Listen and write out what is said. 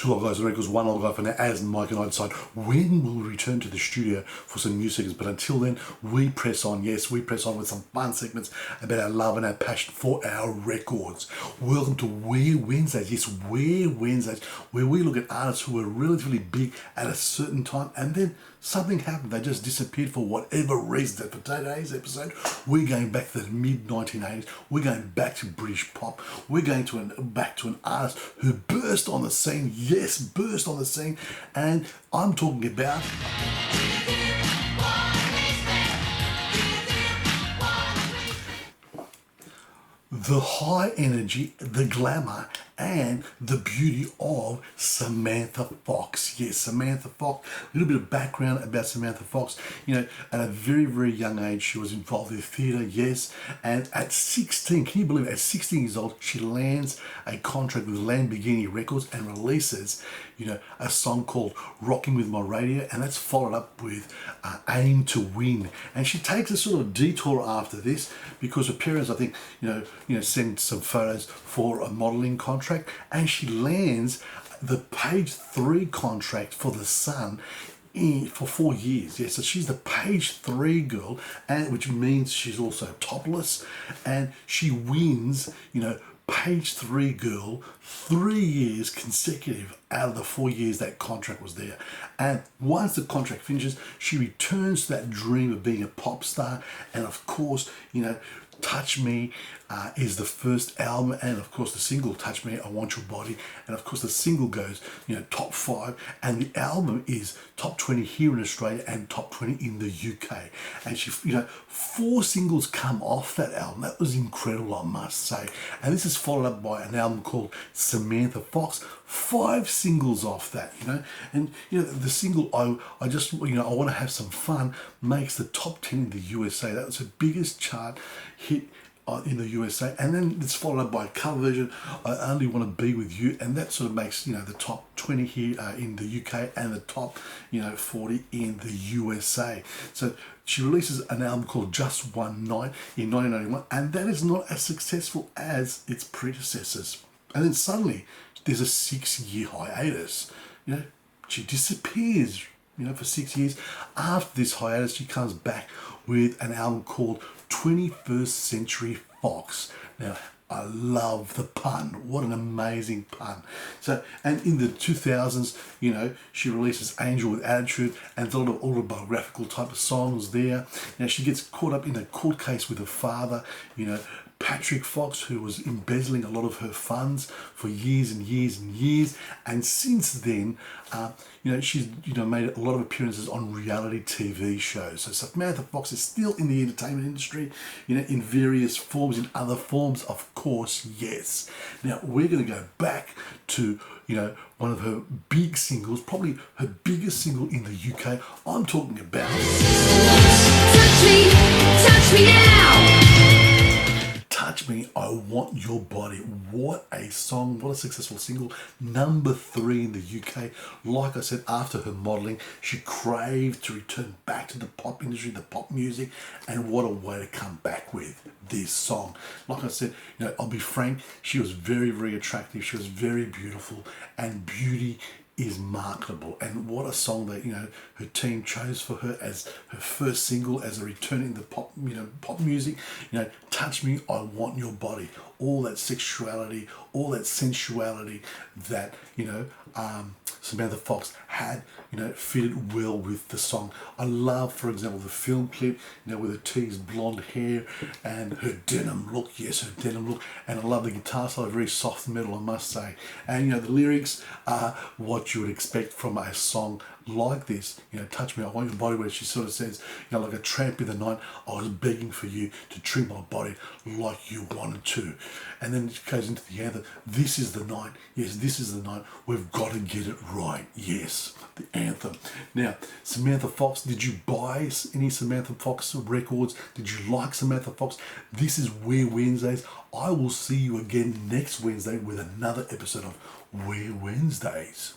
two old guys on records, one old guy for now, as Mike and I decide when we'll return to the studio for some new segments. But until then, we press on. Yes, we press on with some fun segments about our love and our passion for our records. Welcome to Weird Wednesdays. Yes, Weird Wednesdays, where we look at artists who were relatively big at a certain time and then something happened. They just disappeared for whatever reason. For today's episode, we're going back to the mid-1980s. We're going back to British pop. We're going back to an artist who burst on the scene. Yes, burst on the scene. And I'm talking about the high energy, the glamour, and the beauty of Samantha Fox. Yes, Samantha Fox. A little bit of background about Samantha Fox. You know, at a very, very young age, she was involved in theatre, yes. And at 16, can you believe it? At 16 years old, she lands a contract with Lamborghini Records and releases, you know, a song called Rocking With My Radio, and that's followed up with Aim to Win. And she takes a sort of detour after this because her parents, I think, you know, send some photos for a modelling contract, and she lands the page 3 contract for The Sun for 4 years. Yeah, so she's the page 3 girl, and which means she's also topless, and she wins, you know, page 3 girl 3 years consecutive out of the 4 years that contract was there. And once the contract finishes, she returns to that dream of being a pop star. And of course, you know, Touch Me is the first album, and of course the single Touch Me, I Want Your Body, and of course the single goes, you know, top 5, and the album is top 20 here in Australia and top 20 in the UK. And she, you know, 4 singles come off that album. That was incredible, I must say. And this is followed up by an album called Samantha Fox. 5 singles off that, you know. And you know, the single I just, you know, I Want to Have Some Fun makes the top 10 in the USA. That was the biggest chart hit in the USA, and then it's followed up by a cover version, I Only Want to Be With You, and that sort of makes, you know, the top 20 here in the UK and the top, you know, 40 in the USA. So she releases an album called Just One Night in 1991, and that is not as successful as its predecessors. And then suddenly there's a 6-year hiatus. You know, she disappears, you know, for 6 years. After this hiatus, she comes back with an album called 21st Century Fox. Now, I love the pun. What an amazing pun. So, and in the 2000s, you know, she releases Angel with Attitude, and there's a lot of autobiographical type of songs there. Now, she gets caught up in a court case with her father, you know, Patrick Fox, who was embezzling a lot of her funds for years and years and years. And since then, you know, she's, you know, made a lot of appearances on reality TV shows. So Samantha Fox is still in the entertainment industry, you know, in various forms, in other forms, of course, yes. Now, we're going to go back to, you know, one of her big singles, probably her biggest single in the UK. I'm talking about Touch Me Now. Touch Me, I Want Your Body. What a song, what a successful single. Number 3 in the UK. Like I said, after her modelling, she craved to return back to the pop industry, the pop music, and what a way to come back with this song. Like I said, you know, I'll be frank, she was very, very attractive. She was very beautiful, and beauty is marketable. And what a song that, you know, her team chose for her as her first single, as a return in the pop, you know, pop music. You know, Touch Me, I Want Your Body. All that sexuality, all that sensuality that, you know, Samantha Fox had, you know, fitted well with the song. I love, for example, the film clip, you know, with her teased blonde hair and her denim look. Yes, her denim look. And I love the guitar solo, very soft metal, I must say. And, you know, the lyrics are what you would expect from a song like this. You know, Touch Me, I Want Your Body, where she sort of says, you know, like a tramp in the night, I was begging for you to treat my body like you wanted to. And then it goes into the anthem, this is the night, yes, this is the night, we've got to get it right, yes, the anthem. Now, Samantha Fox, did you buy any Samantha Fox records? Did you like Samantha Fox? This is Weird Wednesdays. I will see you again next Wednesday with another episode of Weird Wednesdays.